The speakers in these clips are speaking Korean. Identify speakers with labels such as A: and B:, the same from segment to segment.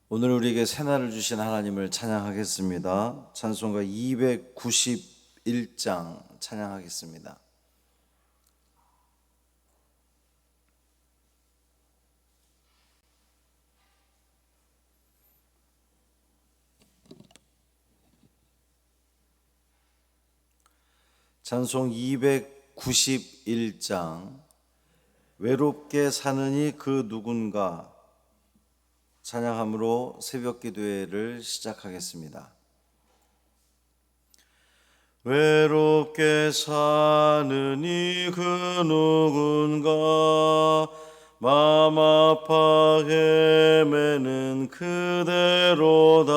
A: 오늘 우리에게 새날을 주신 하나님을 찬양하겠습니다. 찬송가 291장 찬양하겠습니다. 찬송 291장 외롭게 사느니 그 누군가 찬양함으로 새벽 기도회를 시작하겠습니다. 외롭게 사느니 그 누군가 맘 아파 헤매는 그대로다.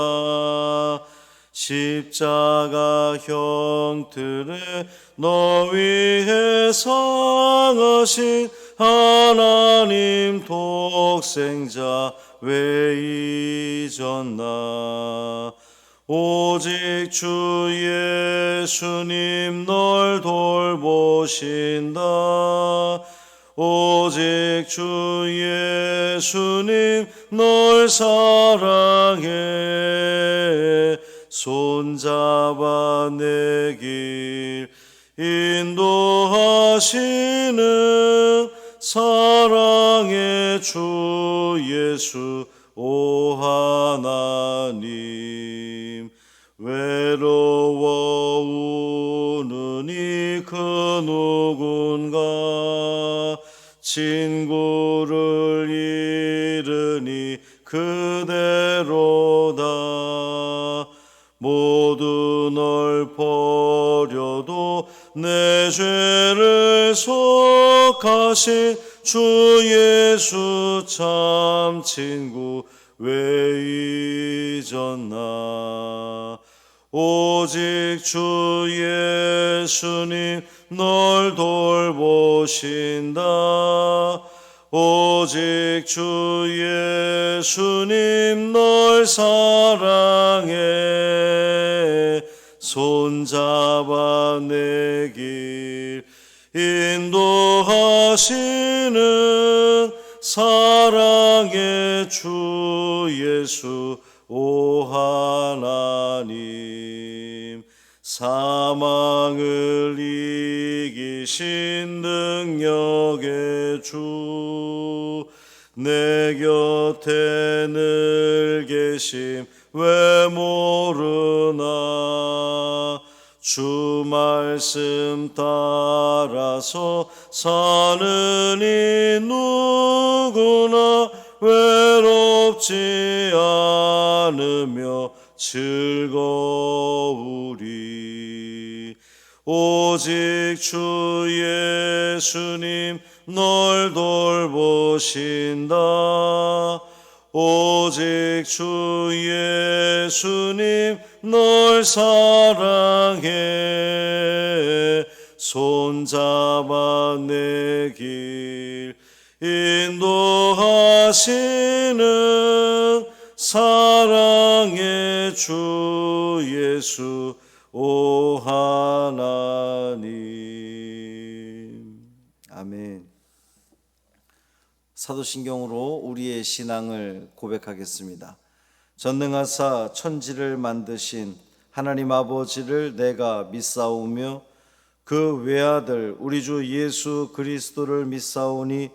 A: 십자가 형틀에 너 위해 상하신 하나님 독생자 왜 잊었나. 오직 주 예수님 널 돌보신다. 오직 주 예수님 널 사랑해. 손잡아 내 길 인도하시는 사랑의 주 예수 오 하나님. 외로워 우느니 그 누군가 친구를 잃으니 그대로다. 모두 널 버려도 내 죄를 속하신 주 예수 참 친구 왜 잊었나. 오직 주 예수님 널 돌보신다. 오직 주 예수님 널 사랑해. 손잡아 내 길 인도하시는 사랑의 주 예수 오 하나님. 사망을 이기신 능력의 주 내 곁에 늘 계심 왜 모르나. 주 말씀 따라서 사는 이 누구나 외롭지 않으며 즐거우리. 오직 주 예수님 널 돌보신다. 오직 주 예수님 널 사랑해. 손잡아 내 길 인도하시는 사랑의 주 예수 오 하나님. 아멘. 사도신경으로 우리의 신앙을 고백하겠습니다. 전능하사 천지를 만드신 하나님 아버지를 내가 믿사오며 그 외아들 우리 주 예수 그리스도를 믿사오니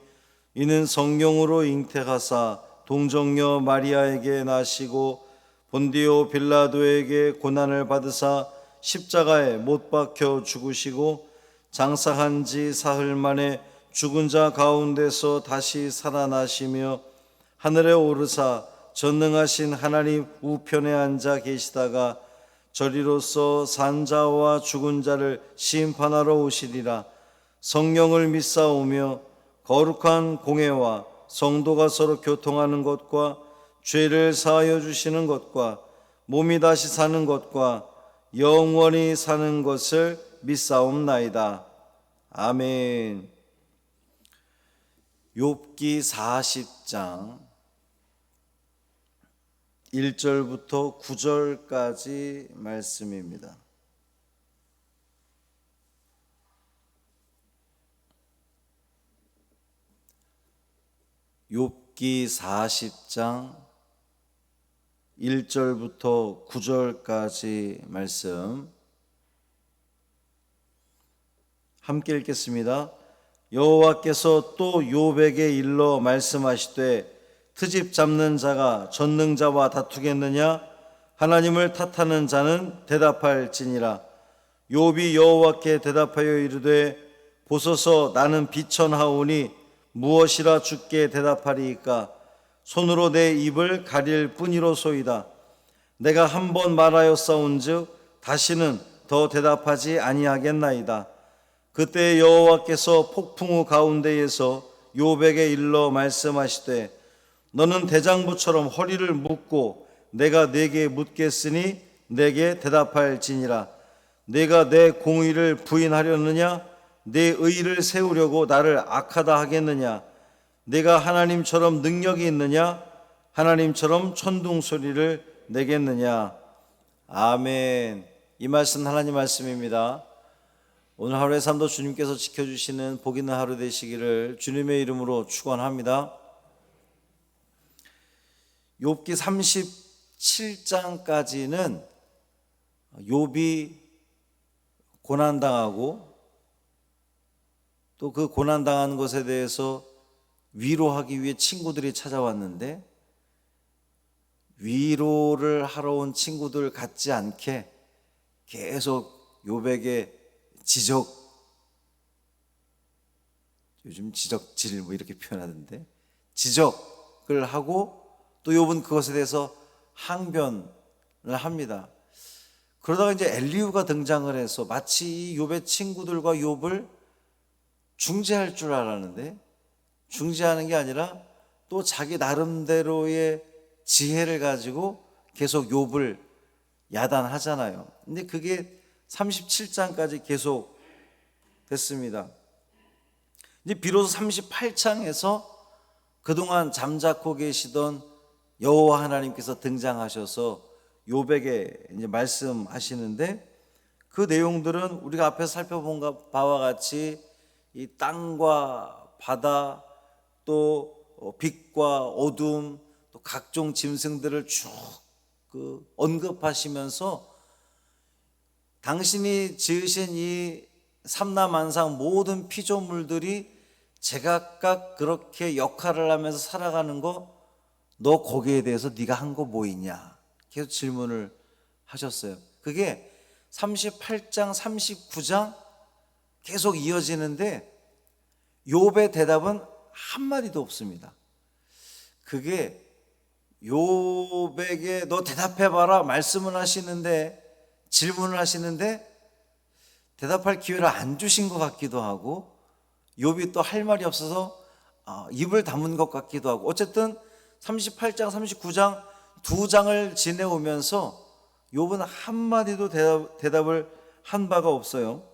A: 이는 성령으로 잉태하사 동정녀 마리아에게 나시고 본디오 빌라도에게 고난을 받으사 십자가에 못 박혀 죽으시고 장사한 지 사흘 만에 죽은 자 가운데서 다시 살아나시며 하늘에 오르사 전능하신 하나님 우편에 앉아 계시다가 저리로서 산 자와 죽은 자를 심판하러 오시리라. 성령을 믿사오며 거룩한 공회와 성도가 서로 교통하는 것과 죄를 사하여 주시는 것과 몸이 다시 사는 것과 영원히 사는 것을 믿사옵나이다. 아멘. 욥기 40장 1절부터 9절까지 말씀입니다. 욥기 40장 1절부터 9절까지 말씀 함께 읽겠습니다. 여호와께서 또 욥에게 일러 말씀하시되 트집 잡는 자가 전능자와 다투겠느냐? 하나님을 탓하는 자는 대답할지니라. 욥이 여호와께 대답하여 이르되 보소서 나는 비천하오니 무엇이라 주께 대답하리이까? 손으로 내 입을 가릴 뿐이로소이다. 내가 한 번 말하였사온즉 다시는 더 대답하지 아니하겠나이다. 그때 여호와께서 폭풍우 가운데에서 욥에게 일러 말씀하시되 너는 대장부처럼 허리를 묶고 내가 네게 묻겠으니 내게 대답할지니라. 내가 내 공의를 부인하려느냐? 내 의를 세우려고 나를 악하다 하겠느냐? 내가 하나님처럼 능력이 있느냐? 하나님처럼 천둥소리를 내겠느냐? 아멘. 이 말씀 하나님 말씀입니다. 오늘 하루의 삶도 주님께서 지켜주시는 복 있는 하루 되시기를 주님의 이름으로 축원합니다. 욥기 37장까지는 욥이 고난당하고 또 그 고난당한 것에 대해서 위로하기 위해 친구들이 찾아왔는데 위로를 하러 온 친구들 같지 않게 계속 욥에게 요즘 지적질 뭐 이렇게 표현하던데 지적을 하고 또 욥은 그것에 대해서 항변을 합니다. 그러다가 이제 엘리후가 등장을 해서 마치 이 욥의 친구들과 욥을 중재할 줄 알았는데 중재하는 게 아니라 또 자기 나름대로의 지혜를 가지고 계속 욥을 야단하잖아요. 근데 그게 37장까지 계속 됐습니다. 이제 비로소 38장에서 그동안 잠자코 계시던 여호와 하나님께서 등장하셔서 욥에게 이제 말씀하시는데 그 내용들은 우리가 앞에서 살펴본 바와 같이 이 땅과 바다 또 빛과 어둠 또 각종 짐승들을 쭉 언급하시면서 당신이 지으신 이 삼라만상 모든 피조물들이 제각각 그렇게 역할을 하면서 살아가는 거 너 거기에 대해서 네가 한 거 뭐 있냐 계속 질문을 하셨어요. 그게 38장 39장 계속 이어지는데 욥의 대답은 한마디도 없습니다. 그게 욥에게 너 대답해봐라 말씀을 하시는데 질문을 하시는데 대답할 기회를 안 주신 것 같기도 하고 욥이 또 할 말이 없어서 입을 다문 것 같기도 하고 어쨌든 38장 39장 두 장을 지내오면서 욥은 한마디도 대답을 한 바가 없어요.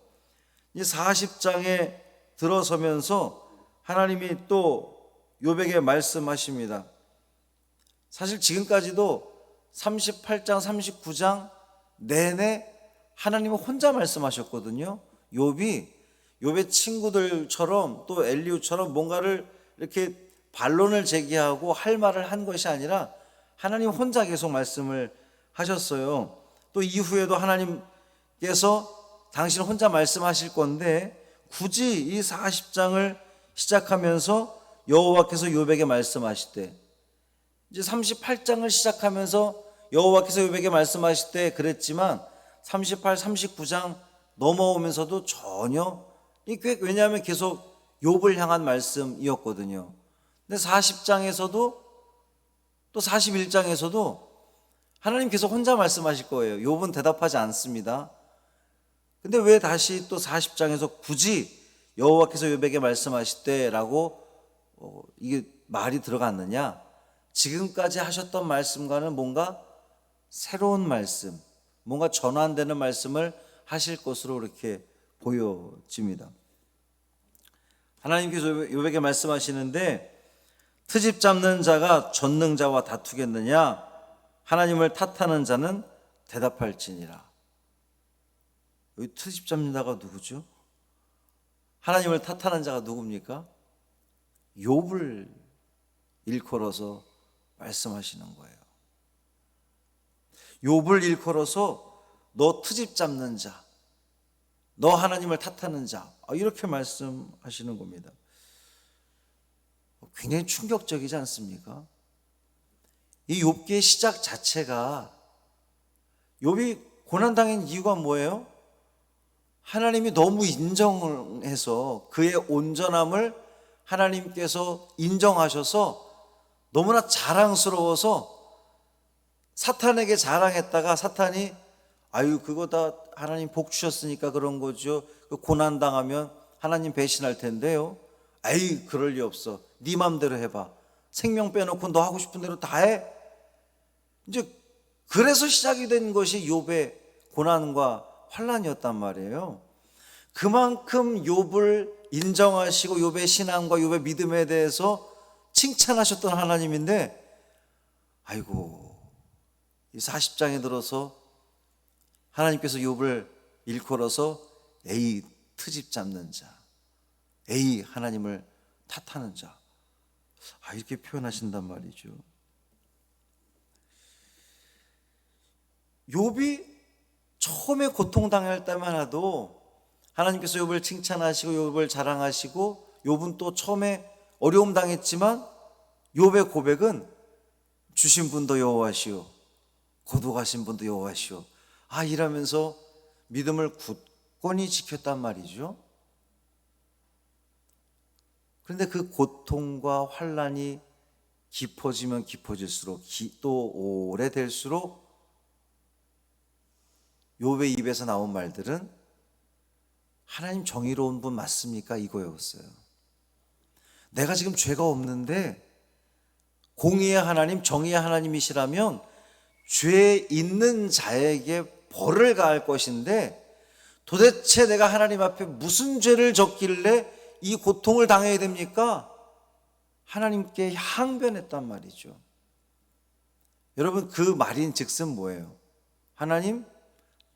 A: 이제 40장에 들어서면서 하나님이 또 욥에게 말씀하십니다. 사실 지금까지도 38장 39장 내내 하나님은 혼자 말씀하셨거든요. 욥의 친구들처럼 또 엘리후처럼 뭔가를 이렇게 반론을 제기하고 할 말을 한 것이 아니라 하나님 혼자 계속 말씀을 하셨어요. 또 이후에도 하나님께서 당신 혼자 말씀하실 건데 굳이 이 40장을 시작하면서 여호와께서 욥에게 말씀하실 때 이제 38장을 시작하면서 여호와께서 욥에게 말씀하실 때 그랬지만 38, 39장 넘어오면서도 전혀 왜냐하면 계속 욥을 향한 말씀이었거든요. 근데 40장에서도 또 41장에서도 하나님 계속 혼자 말씀하실 거예요. 욥은 대답하지 않습니다. 근데 왜 다시 또 40장에서 굳이 여호와께서 욥에게 말씀하실 때라고 이게 말이 들어갔느냐? 지금까지 하셨던 말씀과는 뭔가 새로운 말씀, 뭔가 전환되는 말씀을 하실 것으로 이렇게 보여집니다. 하나님께서 욥에게 말씀하시는데 트집 잡는 자가 전능자와 다투겠느냐? 하나님을 탓하는 자는 대답할지니라. 여기 트집 잡는 자가 누구죠? 하나님을 탓하는 자가 누굽니까? 욥을 일컬어서 말씀하시는 거예요. 욥을 일컬어서 너 트집 잡는 자, 너 하나님을 탓하는 자, 이렇게 말씀하시는 겁니다. 굉장히 충격적이지 않습니까? 이 욥기의 시작 자체가, 욥이 고난당한 이유가 뭐예요? 하나님이 너무 인정해서 그의 온전함을 하나님께서 인정하셔서 너무나 자랑스러워서 사탄에게 자랑했다가 사탄이 아유 그거 다 하나님 복 주셨으니까 그런 거죠. 그 고난당하면 하나님 배신할 텐데요. 아이 그럴 리 없어. 네 맘대로 해봐. 생명 빼놓고 너 하고 싶은 대로 다 해. 이제 그래서 시작이 된 것이 욥의 고난과 환난이었단 말이에요. 그만큼 욥을 인정하시고 욥의 신앙과 욥의 믿음에 대해서 칭찬하셨던 하나님인데, 아이고 이 40장에 들어서 하나님께서 욥을 일컬어서 에이 트집 잡는 자, 에이 하나님을 탓하는 자, 이렇게 표현하신단 말이죠. 욥이 처음에 고통당할 때만 해도 하나님께서 욥을 칭찬하시고 욥을 자랑하시고, 욥은 또 처음에 어려움 당했지만 욥의 고백은 주신 분도 여호와시오, 거두가신 분도 여호와시오, 이러면서 믿음을 굳건히 지켰단 말이죠. 그런데 그 고통과 환난이 깊어지면 깊어질수록 또 오래될수록 욥의 입에서 나온 말들은 하나님 정의로운 분 맞습니까? 이거였어요. 내가 지금 죄가 없는데 공의의 하나님, 정의의 하나님이시라면 죄 있는 자에게 벌을 가할 것인데 도대체 내가 하나님 앞에 무슨 죄를 졌길래 이 고통을 당해야 됩니까? 하나님께 항변했단 말이죠. 여러분 그 말인 즉슨 뭐예요? 하나님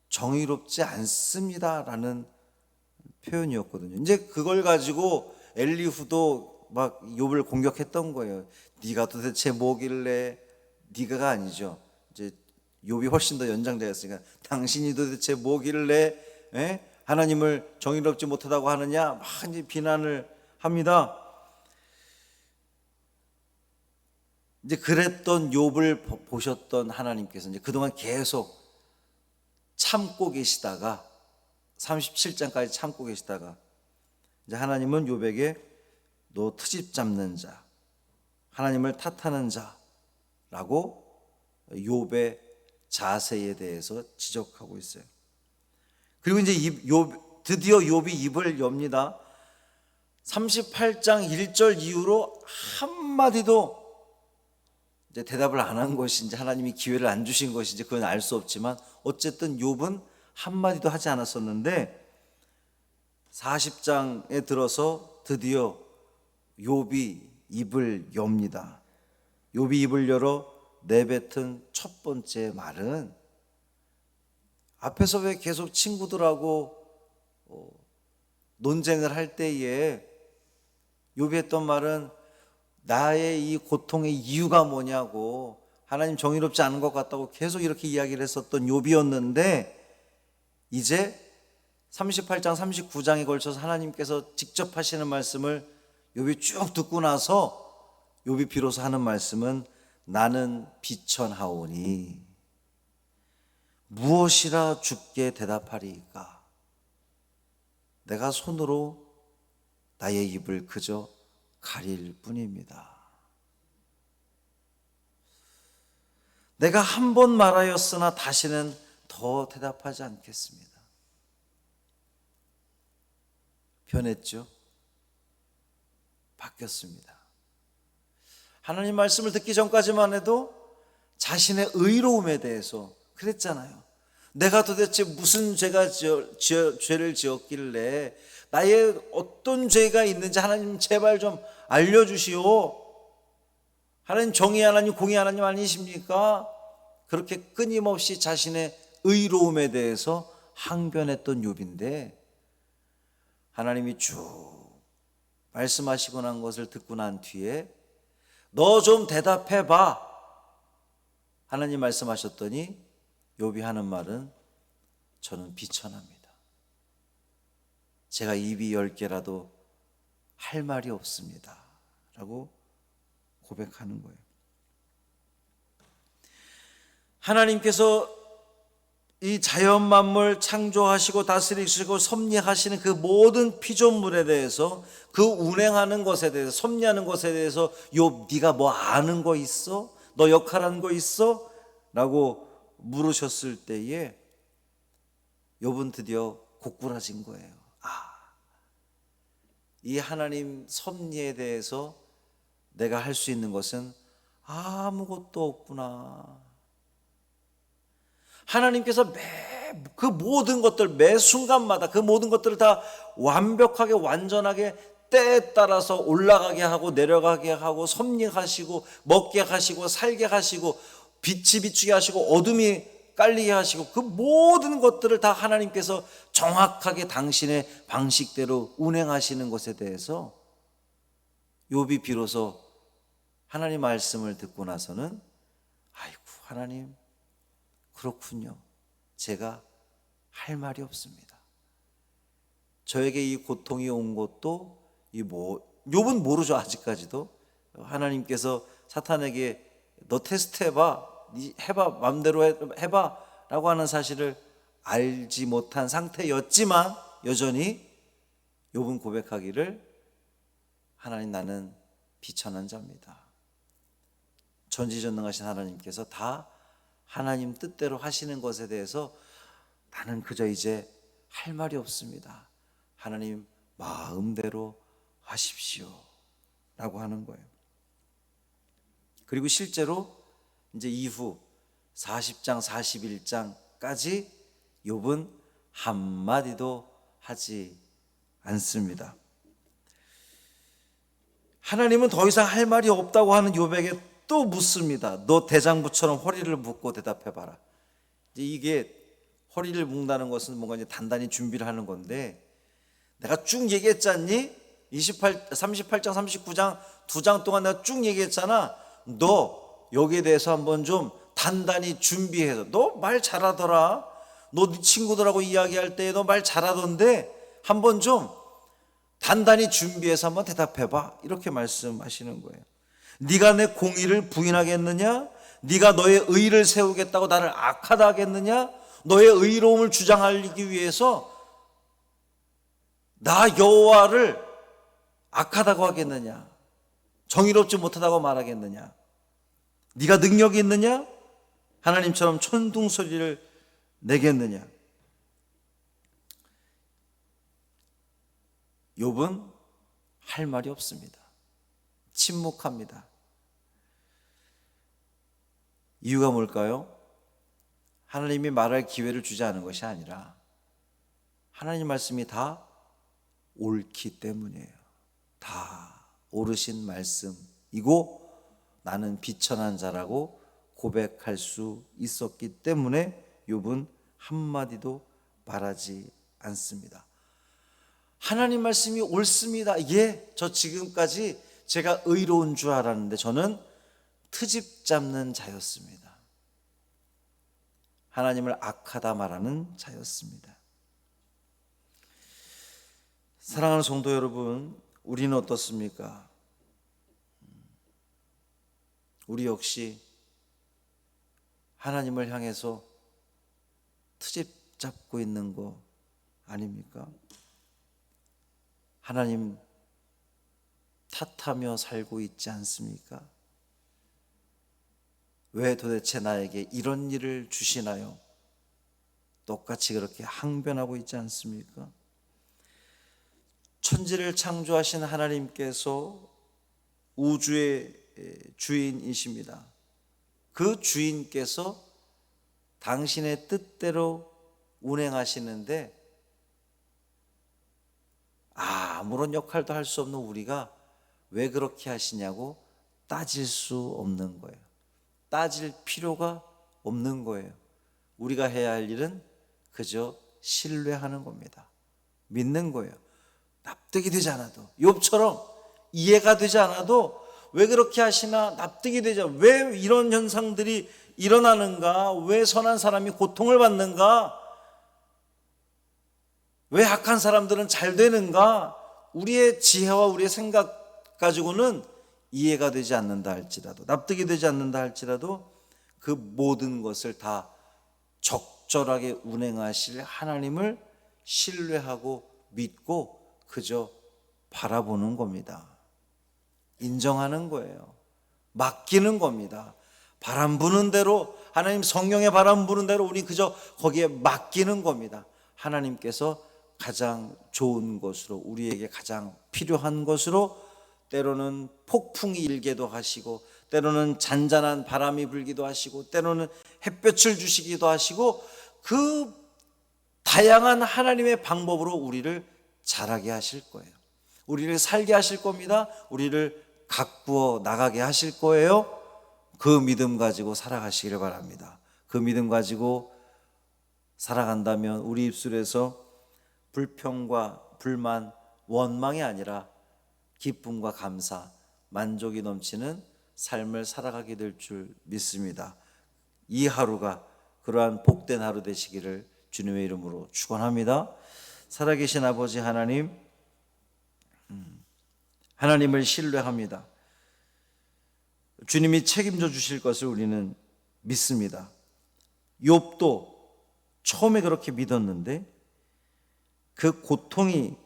A: 정의롭지 않습니다라는 표현이었거든요. 이제 그걸 가지고 엘리후도 막 욥을 공격했던 거예요. 네가 도대체 뭐길래, 네가가 아니죠. 이제 욥이 훨씬 더 연장자였으니까 당신이 도대체 뭐길래 하나님을 정의롭지 못하다고 하느냐, 막 이제 비난을 합니다. 이제 그랬던 욥을 보셨던 하나님께서 이제 그동안 계속 참고 계시다가 37장까지 참고 계시다가 이제 하나님은 욥에게 너 트집 잡는 자, 하나님을 탓하는 자라고 욥의 자세에 대해서 지적하고 있어요. 그리고 이제 드디어 욥이 입을 엽니다. 38장 1절 이후로 한마디도 이제 대답을 안 한 것인지 하나님이 기회를 안 주신 것인지 그건 알 수 없지만 어쨌든 욥은 한마디도 하지 않았었는데 40장에 들어서 드디어 욥이 입을 엽니다. 욥이 입을 열어 내뱉은 첫 번째 말은, 앞에서 왜 계속 친구들하고 논쟁을 할 때에 욥이 했던 말은 나의 이 고통의 이유가 뭐냐고, 하나님 정의롭지 않은 것 같다고 계속 이렇게 이야기를 했었던 욥이었는데, 이제 38장 39장에 걸쳐서 하나님께서 직접 하시는 말씀을 욥이 쭉 듣고 나서 욥이 비로소 하는 말씀은 나는 비천하오니 무엇이라 주께 대답하리이까? 내가 손으로 나의 입을 그저 가릴 뿐입니다. 내가 한 번 말하였으나 다시는 더 대답하지 않겠습니다. 변했죠? 바뀌었습니다. 하나님 말씀을 듣기 전까지만 해도 자신의 의로움에 대해서 그랬잖아요. 내가 도대체 무슨 죄를 지었길래, 나의 어떤 죄가 있는지 하나님 제발 좀 알려주시오. 하나님 정의 하나님, 공의 하나님 아니십니까? 그렇게 끊임없이 자신의 의로움에 대해서 항변했던 욥인데, 하나님이 쭉 말씀하시고 난 것을 듣고 난 뒤에 너 좀 대답해봐 하나님 말씀하셨더니 욥이 하는 말은 저는 비천합니다. 제가 입이 10개라도 할 말이 없습니다 라고 고백하는 거예요. 하나님께서 이 자연 만물 창조하시고 다스리시고 섭리하시는 그 모든 피조물에 대해서, 그 운행하는 것에 대해서, 섭리하는 것에 대해서 욥, 네가 뭐 아는 거 있어? 너 역할하는 거 있어? 라고 물으셨을 때에 욥은 드디어 고꾸라진 거예요. 이 하나님 섭리에 대해서 내가 할 수 있는 것은 아무것도 없구나. 하나님께서 그 모든 것들, 매 순간마다 그 모든 것들을 다 완벽하게 완전하게 때에 따라서 올라가게 하고 내려가게 하고 섭리하시고 먹게 하시고 살게 하시고 빛이 비추게 하시고 어둠이 깔리게 하시고 그 모든 것들을 다 하나님께서 정확하게 당신의 방식대로 운행하시는 것에 대해서 욥이 비로소 하나님 말씀을 듣고 나서는 아이고 하나님 그렇군요. 제가 할 말이 없습니다. 저에게 이 고통이 온 것도 욥은 모르죠. 아직까지도 하나님께서 사탄에게 너 테스트 해봐 마음대로 해봐 라고 하는 사실을 알지 못한 상태였지만 여전히 욥은 고백하기를 하나님 나는 비천한 자입니다. 전지전능하신 하나님께서 다 하나님 뜻대로 하시는 것에 대해서 나는 그저 이제 할 말이 없습니다. 하나님 마음대로 하십시오 라고 하는 거예요. 그리고 실제로 이제 이후 40장 41장까지 욥은 한마디도 하지 않습니다. 하나님은 더 이상 할 말이 없다고 하는 욥에게 또 묻습니다. 너 대장부처럼 허리를 묶고 대답해봐라. 이게 허리를 묶는다는 것은 뭔가 이제 단단히 준비를 하는 건데, 내가 쭉 얘기했잖니? 38장 39장 2장 동안 내가 쭉 얘기했잖아. 너 여기에 대해서 한번 좀 단단히 준비해서, 너 말 잘하더라. 너 네 친구들하고 이야기할 때 너 말 잘하던데 한번 좀 단단히 준비해서 한번 대답해봐. 이렇게 말씀하시는 거예요. 네가 내 공의를 부인하겠느냐? 네가 너의 의를 세우겠다고 나를 악하다 하겠느냐? 너의 의로움을 주장하기 위해서 나 여호와를 악하다고 하겠느냐? 정의롭지 못하다고 말하겠느냐? 네가 능력이 있느냐? 하나님처럼 천둥소리를 내겠느냐? 욥은 할 말이 없습니다. 침묵합니다. 이유가 뭘까요? 하나님이 말할 기회를 주지 않은 것이 아니라 하나님 말씀이 다 옳기 때문이에요. 다 옳으신 말씀이고 나는 비천한 자라고 고백할 수 있었기 때문에 욥은 한마디도 말하지 않습니다. 하나님 말씀이 옳습니다. 예, 저 지금까지 제가 의로운 줄 알았는데 저는 트집 잡는 자였습니다. 하나님을 악하다 말하는 자였습니다. 사랑하는 성도 여러분, 우리는 어떻습니까? 우리 역시 하나님을 향해서 트집 잡고 있는 거 아닙니까? 하나님 탓하며 살고 있지 않습니까? 왜 도대체 나에게 이런 일을 주시나요? 똑같이 그렇게 항변하고 있지 않습니까? 천지를 창조하신 하나님께서 우주의 주인이십니다. 그 주인께서 당신의 뜻대로 운행하시는데 아무런 역할도 할 수 없는 우리가 왜 그렇게 하시냐고 따질 수 없는 거예요. 따질 필요가 없는 거예요. 우리가 해야 할 일은 그저 신뢰하는 겁니다. 믿는 거예요. 납득이 되지 않아도, 욥처럼 이해가 되지 않아도 왜 그렇게 하시나 납득이 되지 않아, 왜 이런 현상들이 일어나는가? 왜 선한 사람이 고통을 받는가? 왜 악한 사람들은 잘 되는가? 우리의 지혜와 우리의 생각 가지고는 이해가 되지 않는다 할지라도, 납득이 되지 않는다 할지라도 그 모든 것을 다 적절하게 운행하실 하나님을 신뢰하고 믿고 그저 바라보는 겁니다. 인정하는 거예요. 맡기는 겁니다. 바람 부는 대로, 하나님 성령의 바람 부는 대로 우리 그저 거기에 맡기는 겁니다. 하나님께서 가장 좋은 것으로, 우리에게 가장 필요한 것으로, 때로는 폭풍이 일게도 하시고, 때로는 잔잔한 바람이 불기도 하시고, 때로는 햇볕을 주시기도 하시고, 그 다양한 하나님의 방법으로 우리를 자라게 하실 거예요. 우리를 살게 하실 겁니다. 우리를 가꾸어 나가게 하실 거예요. 그 믿음 가지고 살아가시기를 바랍니다. 그 믿음 가지고 살아간다면 우리 입술에서 불평과 불만, 원망이 아니라 기쁨과 감사, 만족이 넘치는 삶을 살아가게 될 줄 믿습니다. 이 하루가 그러한 복된 하루 되시기를 주님의 이름으로 축원합니다. 살아계신 아버지 하나님, 하나님을 신뢰합니다. 주님이 책임져 주실 것을 우리는 믿습니다. 욥도 처음에 그렇게 믿었는데 그 고통이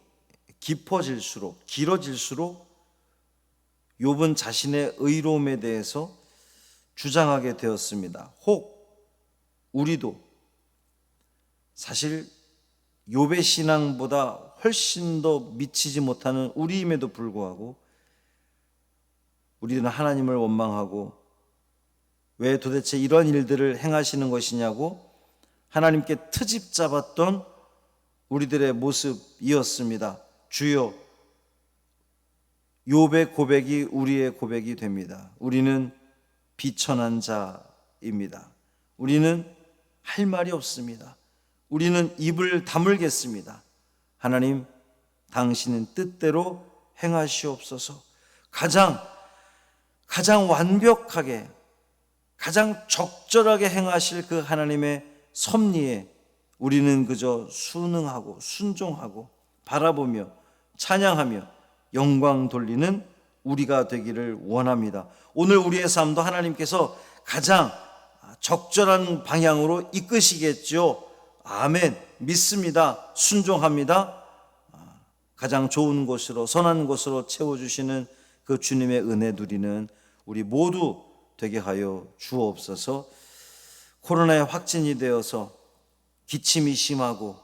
A: 깊어질수록, 길어질수록 욥은 자신의 의로움에 대해서 주장하게 되었습니다. 혹 우리도 사실 욥의 신앙보다 훨씬 더 미치지 못하는 우리임에도 불구하고 우리는 하나님을 원망하고 왜 도대체 이런 일들을 행하시는 것이냐고 하나님께 트집 잡았던 우리들의 모습이었습니다. 주여, 욥의 고백이 우리의 고백이 됩니다. 우리는 비천한 자입니다. 우리는 할 말이 없습니다. 우리는 입을 다물겠습니다. 하나님, 당신은 뜻대로 행하시옵소서. 가장 완벽하게, 가장 적절하게 행하실 그 하나님의 섭리에 우리는 그저 순응하고 순종하고 바라보며 찬양하며 영광 돌리는 우리가 되기를 원합니다. 오늘 우리의 삶도 하나님께서 가장 적절한 방향으로 이끄시겠죠. 아멘. 믿습니다. 순종합니다. 가장 좋은 곳으로, 선한 곳으로 채워주시는 그 주님의 은혜 누리는 우리 모두 되게 하여 주옵소서. 코로나에 확진이 되어서 기침이 심하고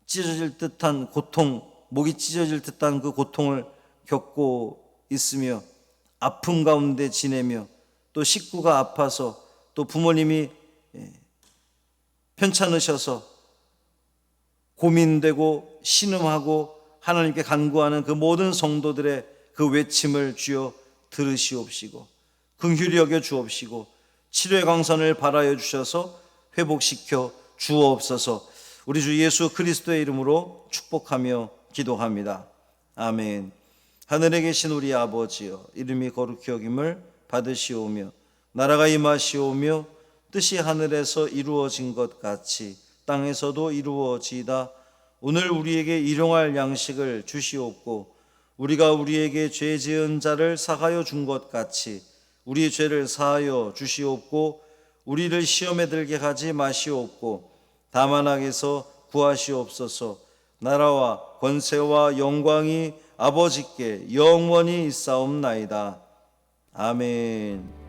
A: 찢어질 듯한 고통, 목이 찢어질 듯한 그 고통을 겪고 있으며 아픔 가운데 지내며 또 식구가 아파서 또 부모님이 편찮으셔서 고민되고 신음하고 하나님께 간구하는 그 모든 성도들의 그 외침을 주여 들으시옵시고 긍휼히 여겨 주옵시고 치료의 광선을 발하여 주셔서 회복시켜 주옵소서. 우리 주 예수 그리스도의 이름으로 축복하며 기도합니다. 아멘. 하늘에 계신 우리 아버지여, 이름이 거룩히 여김을 받으시오며 나라가 임하시오며 뜻이 하늘에서 이루어진 것 같이 땅에서도 이루어지이다. 오늘 우리에게 일용할 양식을 주시옵고 우리가 우리에게 죄 지은 자를 사하여 준 것 같이 우리 죄를 사하여 주시옵고 우리를 시험에 들게 하지 마시옵고 다만 악에서 구하시옵소서. 나라와 권세와 영광이 아버지께 영원히 있사옵나이다. 아멘.